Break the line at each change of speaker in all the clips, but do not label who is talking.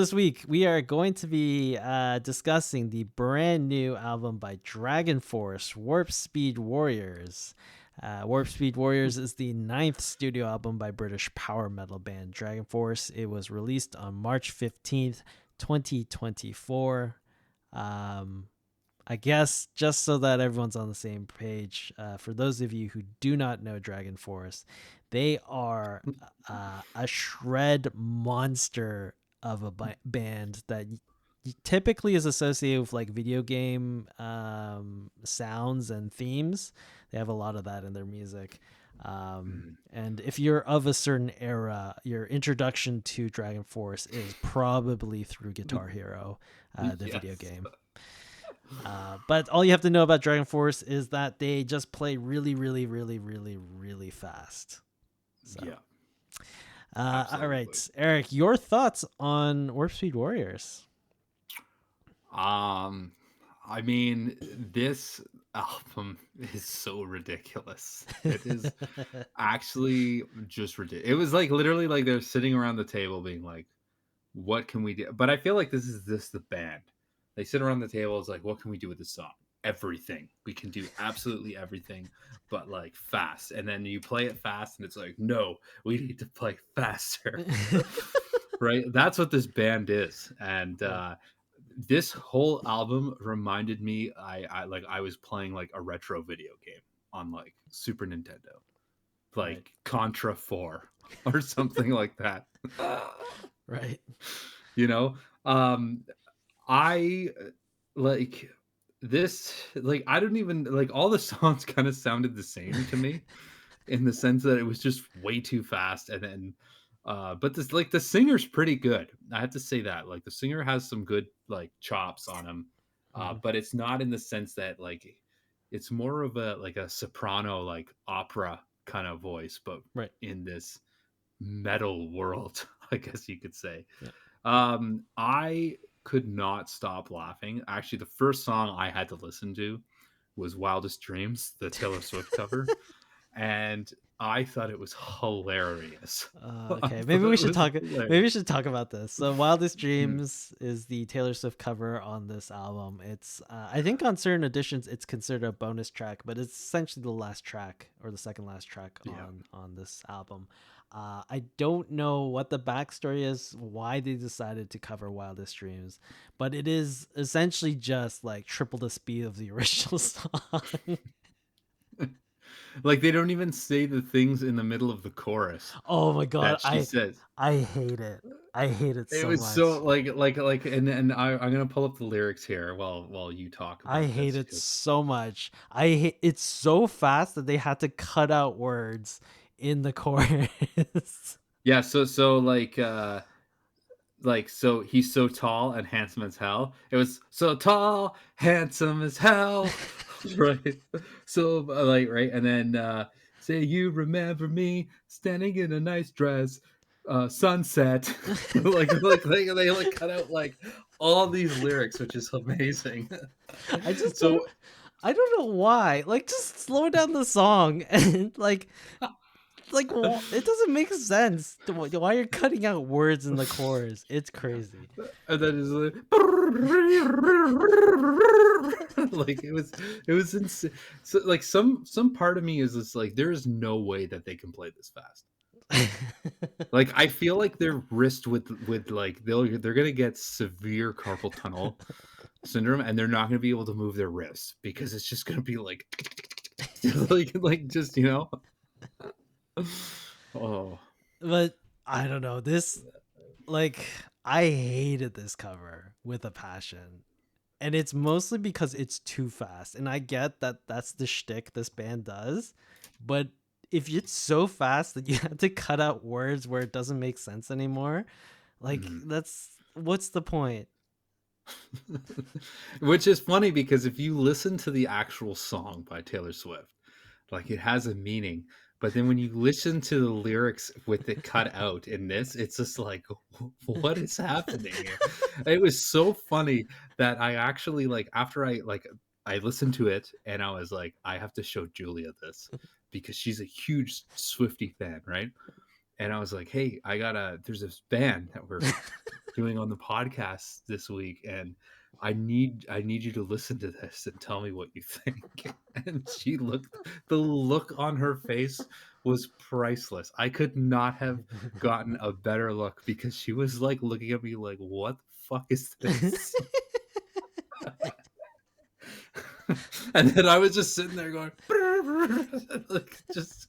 This week, we are going to be discussing the brand new album by DragonForce, Warp Speed Warriors. Warp Speed Warriors is the 9th studio album by British power metal band DragonForce. It was released on March 15th, 2024. I guess just so that everyone's on the same page, for those of you who do not know DragonForce, they are a shred monster of a band that typically is associated with like video game sounds and themes. They have a lot of that in their music. And if you're of a certain era, your introduction to DragonForce is probably through Guitar Hero, the video game. But all you have to know about DragonForce is that they just play really, really, really, really, really fast. So.
Yeah.
All right, Eric, your thoughts on Warp Speed Warriors?
I mean, this album is so ridiculous. It is actually just ridiculous. It was like literally like they're sitting around the table being like, what can we do? But I feel like this is the band. They sit around the table, it's like, what can we do with this song? Everything. We can do absolutely everything, but like fast. And then you play it fast and it's like, no, we need to play faster. Right? That's what this band is. And this whole album reminded me I was playing like a retro video game on like Super Nintendo, like right. Contra 4 or something like that.
Right.
You know, I like this, like I don't even like, all the songs kind of sounded the same to me in the sense that it was just way too fast. And then but this, like, the singer's pretty good, I have to say that. Like the singer has some good like chops on him, but it's not in the sense that like it's more of a like a soprano, like opera kind of voice, but
right.
in this metal world, I guess you could say.
Yeah.
I could not stop laughing. Actually, the first song I had to listen to was Wildest Dreams, the Taylor Swift cover. And I thought it was hilarious.
Okay, maybe we should talk. Maybe we should talk about this. So, "Wildest Dreams" is the Taylor Swift cover on this album. It's, I think, on certain editions, it's considered a bonus track, but it's essentially the last track or the second last track on this album. I don't know what the backstory is, why they decided to cover "Wildest Dreams," but it is essentially just like triple the speed of the original song.
Like they don't even say the things in the middle of the chorus.
Oh my god,
that she says.
I hate it. I hate it so much.
It was so like, and I'm gonna pull up the lyrics here while you talk about
I hate it so much. It's so fast that they had to cut out words in the chorus.
Yeah, so so he's so tall and handsome as hell. It was so tall, handsome as hell. Right. So like, right. And then say you remember me standing in a nice dress, sunset. like they like cut out like all these lyrics, which is amazing.
I don't know why. Like, just slow down the song and like it doesn't make sense why you're cutting out words in the chorus. It's crazy.
And then it's like it was insane. So like some part of me is just like, there is no way that they can play this fast. Like I feel like their wrist with like they're gonna get severe carpal tunnel syndrome, and they're not gonna be able to move their wrists because it's just gonna be like like just, you know. Oh,
but I don't know, this, like, I hated this cover with a passion, and it's mostly because it's too fast. And I get that that's the shtick this band does, but if it's so fast that you have to cut out words where it doesn't make sense anymore, like what's the point?
Which is funny because if you listen to the actual song by Taylor Swift, like it has a meaning. But then when you listen to the lyrics with it cut out in this, it's just like, what is happening here? It was so funny that I actually, like, after I listened to it and I was like, I have to show Julia this because she's a huge Swiftie fan, right? and I was like, "Hey, there's this band that we're doing on the podcast this week, and I need you to listen to this and tell me what you think." And the look on her face was priceless. I could not have gotten a better look because she was like looking at me like, "What the fuck is this?" And then I was just sitting there going, like, just,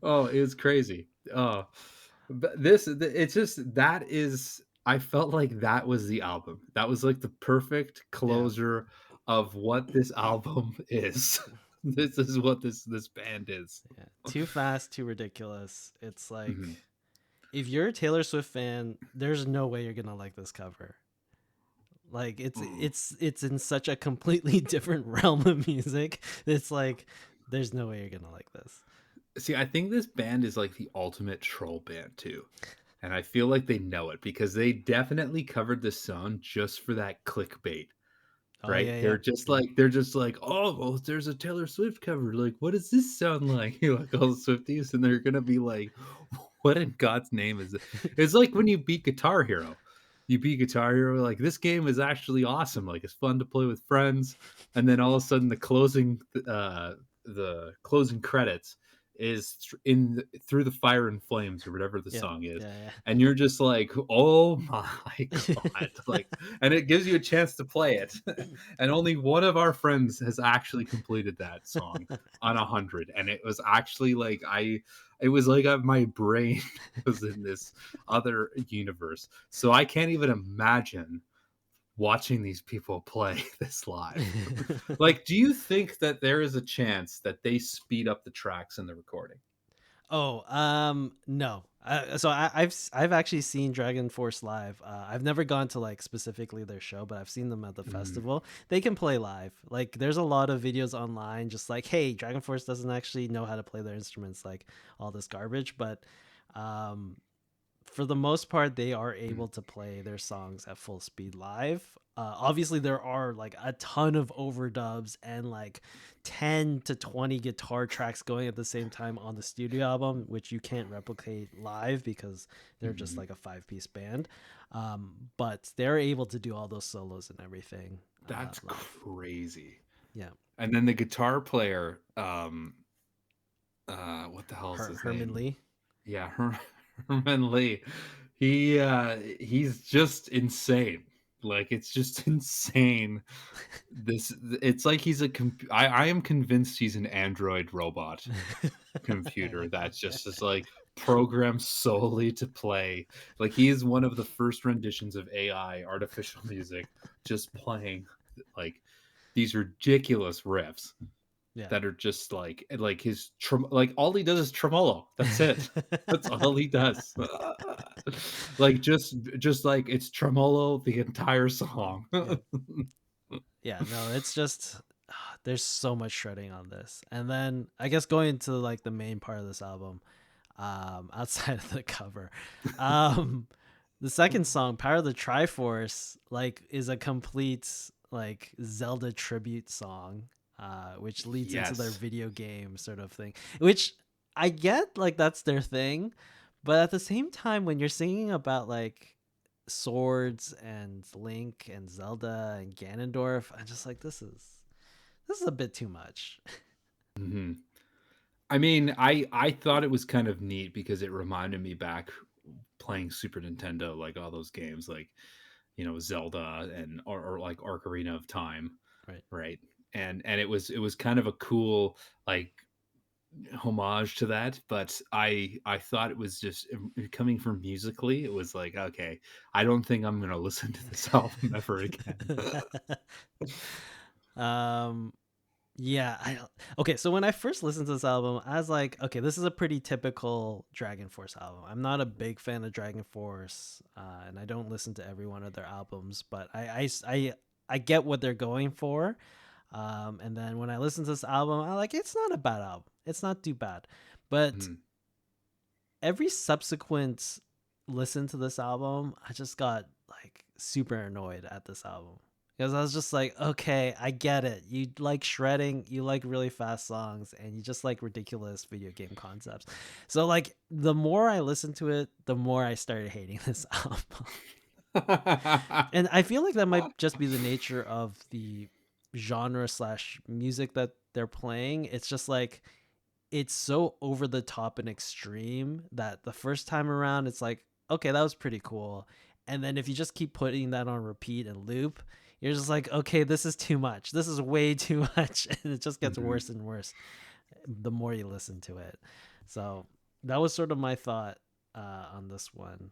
oh, it was crazy. Oh, but it's just that is. I felt like that was the album. That was like the perfect
Yeah.
closure of what this album is. This is what this band is.
Yeah. Too fast, too ridiculous. It's like
Mhm.
if you're a Taylor Swift fan, there's no way you're gonna like this cover. Like
Mm.
it's in such a completely different realm of music. It's like there's no way you're gonna like this.
See, I think this band is like the ultimate troll band too. And I feel like they know it because they definitely covered this song just for that clickbait.
Oh
Right?
yeah, yeah, yeah.
They're just like, "Oh, well, there's a Taylor Swift cover, like, what does this sound like?" Like, all the Swifties, and they're gonna be like, "What in God's name is it?" It's like when you beat Guitar Hero. You beat Guitar Hero, like, "This game is actually awesome, like, it's fun to play with friends," and then all of a sudden the closing credits is Through the Fire and Flames or whatever the
Yeah,
song is,
yeah,
and you're just like, "Oh my god," like, and it gives you a chance to play it. And only one of our friends has actually completed that song
yeah.
on 100, and it was actually like it was like my brain was in this other universe. So I can't even imagine watching these people play this live. Like, do you think that there is a chance that they speed up the tracks in the recording?
Oh, no. I've actually seen Dragon Force live. I've never gone to like specifically their show, but I've seen them at the
Mm,
festival. They can play live. Like, there's a lot of videos online, just like, hey, Dragon Force doesn't actually know how to play their instruments, like all this garbage. But, um, for the most part, they are
mm,
able to play their songs at full speed live. Obviously, there are like a ton of overdubs and like 10 to 20 guitar tracks going at the same time on the studio album, which you can't replicate live because they're just
mhm.
like a 5-piece band. But they're able to do all those solos and everything
That's
live.
crazy.
Yeah.
And then the guitar player, what the hell is his
Herman
name?
Lee.
Yeah, Herman Lee. He's just insane. Like, it's just insane. It's like he's I am convinced he's an android robot computer that's
Yeah.
just is like programmed solely to play. Like, he is one of the first renditions of AI, artificial music, just playing like these ridiculous riffs
Yeah.
that are just like like all he does is tremolo. That's it. That's all he does. Like, just like it's tremolo the entire song.
Yeah. Yeah, no, it's just there's so much shredding on this. And then I guess going into like the main part of this album, outside of the cover, um, the second song, Power of the Triforce, like is a complete like Zelda tribute song, which leads into their
Yes.
video game sort of thing, which I get like that's their thing, but at the same time, when you're singing about like swords and Link and Zelda and Ganondorf, I'm just like this is a bit too much.
hmm I mean, I thought it was kind of neat because it reminded me back playing Super Nintendo, like all those games, like, Zelda or like Ocarina of Time,
Right.
right? And it was kind of a cool, like, homage to that, but I thought it was just coming from musically, it was like, okay, I don't think I'm gonna listen to this album ever again.
um yeah, I don't okay, so when I first listened to this album, I was like, okay, this is a pretty typical Dragon Force album. I'm not a big fan of Dragon Force, and I don't listen to every one of their albums, but I get what they're going for. And then when I listen to this album, I like it's not a bad album. It's not too bad. But
Mhm.
every subsequent listen to this album, I just got like super annoyed at this album. because I was just like, okay, I get it. You like shredding, you like really fast songs, and you just like ridiculous video game concepts. So like the more I listened to it, the more I started hating this album. And I feel like that might just be the nature of the genre slash music that they're playing. It's just like it's so over the top and extreme that the first time around it's like, okay, that was pretty cool. And then if you just keep putting that on repeat and loop, you're just like, okay, this is too much. This is way too much. And it just gets
Mhm.
worse and worse the more you listen to it. So that was sort of my thought on this one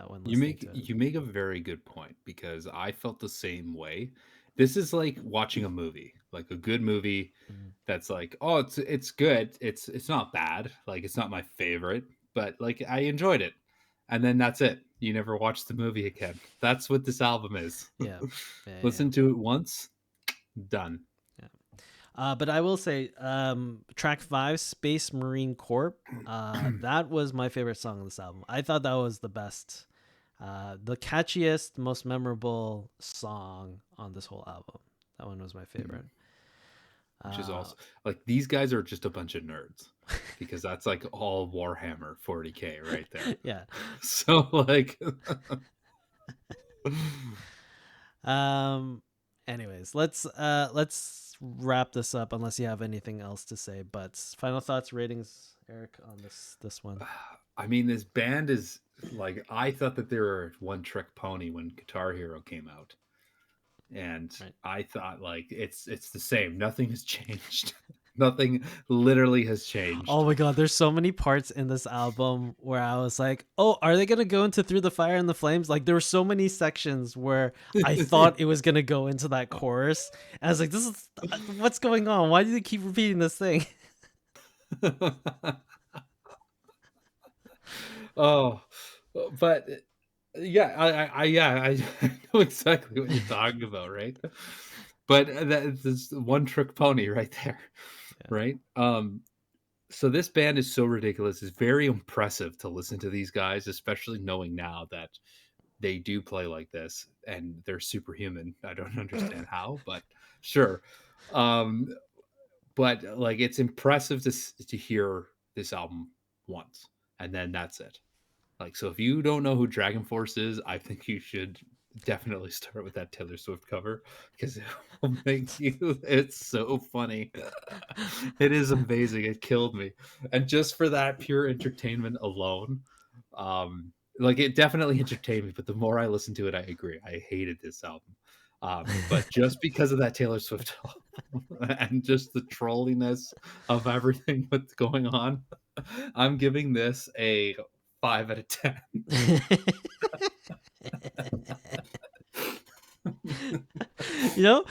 when listening to it.
You make a very good point because I felt the same way. This is like watching a movie, like a good movie
Mhm.
that's like, oh, it's good. It's not bad. Like it's not my favorite, but like I enjoyed it. And then that's it. You never watch the movie again. That's what this album is.
Yeah. Yeah. Yeah.
Listen to it once, done.
Yeah. But I will say, track 5, Space Marine Corp, that was my favorite song on this album. I thought that was the best, the catchiest, most memorable song on this whole album. That one was my favorite.
Which is
Uh,
also like these guys are just a bunch of nerds because that's like all Warhammer 40K right there.
yeah.
So like
Um. Anyways, let's wrap this up unless you have anything else to say. But final thoughts, ratings, Eric, on this one.
I mean this band is like I thought that they were one trick pony when Guitar Hero came out. And
Right.
I thought like it's the same. Nothing has changed. Nothing literally has
Oh
changed.
my god, there's so many parts in this album where I was like, "Oh, are they gonna go into Through the Fire and the Flames?" Like there were so many sections where I thought it was gonna go into that chorus. And I was like, "This is what's going on? Why do they keep repeating this thing?"
Oh, but yeah, I know exactly what you're talking about, right? But that's one trick pony right there,
Yeah.
right? So this band is so ridiculous. It's very impressive to listen to these guys, especially knowing now that they do play like this and they're superhuman. I don't understand how, but sure. Um, but like it's impressive to hear this album once and then that's it. Like, so if you don't know who DragonForce is, I think you should definitely start with that Taylor Swift cover because it will make you. It's so funny. It is amazing. It killed me, and just for that pure entertainment alone, like it definitely entertained me. But the more I listened to it, I agree. I hated this album. But just because of that Taylor Swift album and just the trolliness of everything that's going on, I'm giving this a 5 out of 10.
you know,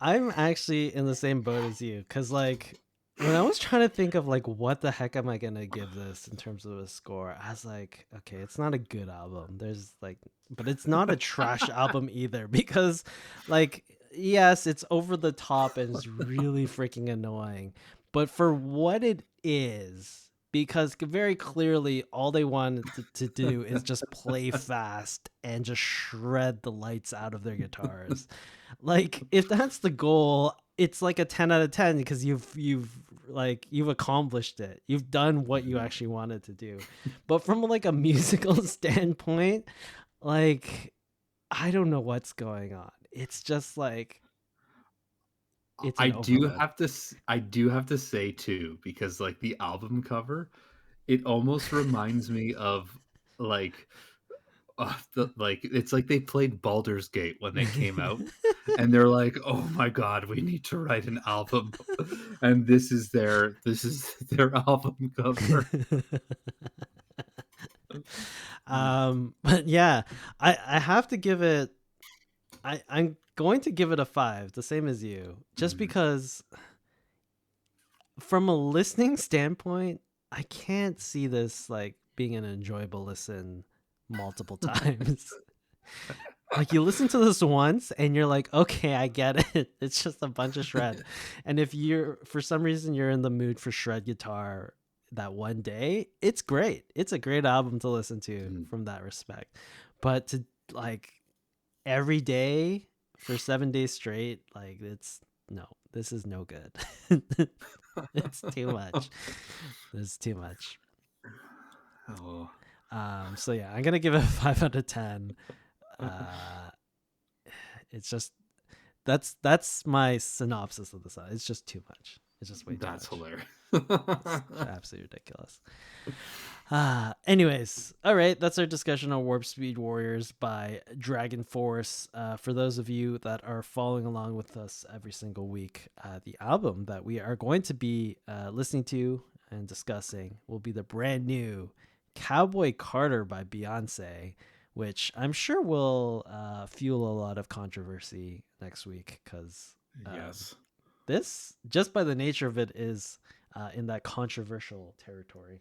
I'm actually in the same boat as you because like when I was trying to think of like what the heck am I gonna give this in terms of a score, I was like, okay, it's not a good album. There's like, but it's not a trash album either because, like, yes, it's over the top and it's really freaking annoying, but for what it is. Because very clearly, all they wanted to do is just play fast and just shred the lights out of their guitars. Like, if that's the goal, it's like a 10 out of 10 because you've accomplished it. You've done what you actually wanted to do. But from like a musical standpoint, like I don't know what's going on. It's just like it's
I
an
do
overload.
have to I do have to say too, because like the album cover, it almost reminds me of like the like it's like they played Baldur's Gate when they came out and they're like, "Oh my god, we need to write an album." And this is their album cover.
But yeah, I have to give it. I'm going to give it a 5, the same as you, just
Mhm.
because from a listening standpoint, I can't see this like being an enjoyable listen multiple times. Like you listen to this once and you're like, okay, I get it. It's just a bunch of shred. And if you're for some reason you're in the mood for shred guitar that one day, it's great. It's a great album to listen to
Mhm.
from that respect. But to like every day for 7 days straight. Like this is no good. It's too much. It's too much.
Oh,
So yeah, I'm gonna give it a 5 out of 10. It's just that's my synopsis of the song. It's just too much. It's just way too
that's
much.
hilarious.
It's absolutely ridiculous. Anyways, all right, that's our discussion on Warp Speed Warriors by DragonForce. For those of you that are following along with us every single week, the album that we are going to be listening to and discussing will be the brand new Cowboy Carter by Beyonce, which I'm sure will fuel a lot of controversy next week because
Yes.
this, just by the nature of it, is in that controversial territory.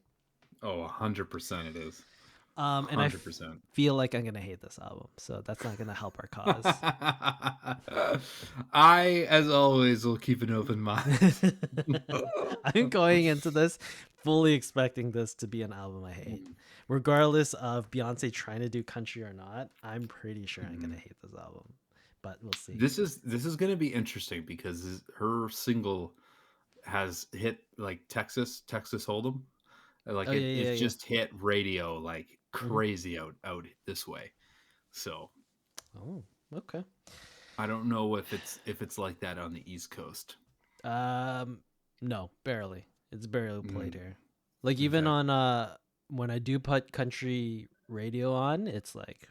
Oh, 100% it is.
And I
100%.
feel like I'm gonna hate this album, so that's not gonna help our cause.
I, as always, will keep an open mind.
I'm going into this fully expecting this to be an album I hate, regardless of Beyonce trying to do country or not. I'm pretty sure I'm gonna hate this album, but we'll see.
This is going to be interesting because her single has hit like Texas Hold'em. Like
Oh yeah, yeah,
it's
yeah.
just hit radio like
Mm-hmm.
crazy out this way. So
Oh, okay.
I don't know if it's like that on the East Coast.
No, barely. It's barely played
Mm,
here. Like even
okay.
on when I do put country radio on, it's like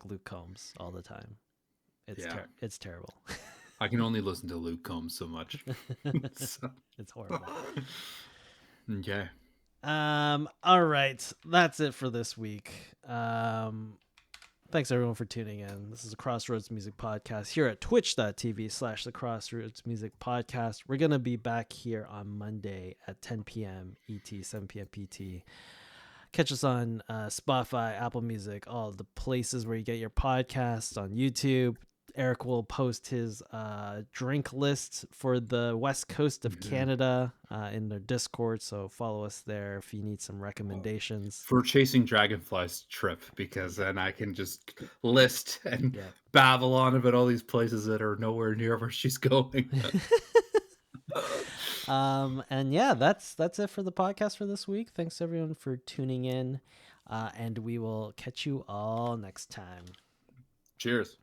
Luke Combs all the time.
Yeah.
It's terrible.
I can only listen to Luke Combs so much. So.
It's horrible.
Okay.
All right. That's it for this week. Thanks everyone for tuning in. This is a Crossroads Music Podcast here at twitch.tv/the Crossroads Music Podcast. We're going to be back here on Monday at 10 p.m. ET, 7 p.m. PT. Catch us on Spotify, Apple Music, all the places where you get your podcasts, on YouTube. Eric will post his drink list for the west coast of Canada in their Discord, so follow us there if you need some recommendations.
For chasing dragonflies trip, because then I can just list and babble on about all these places that are nowhere near where she's going.
And yeah, that's it for the podcast for this week. Thanks everyone for tuning in, and we will catch you all next time.
Cheers.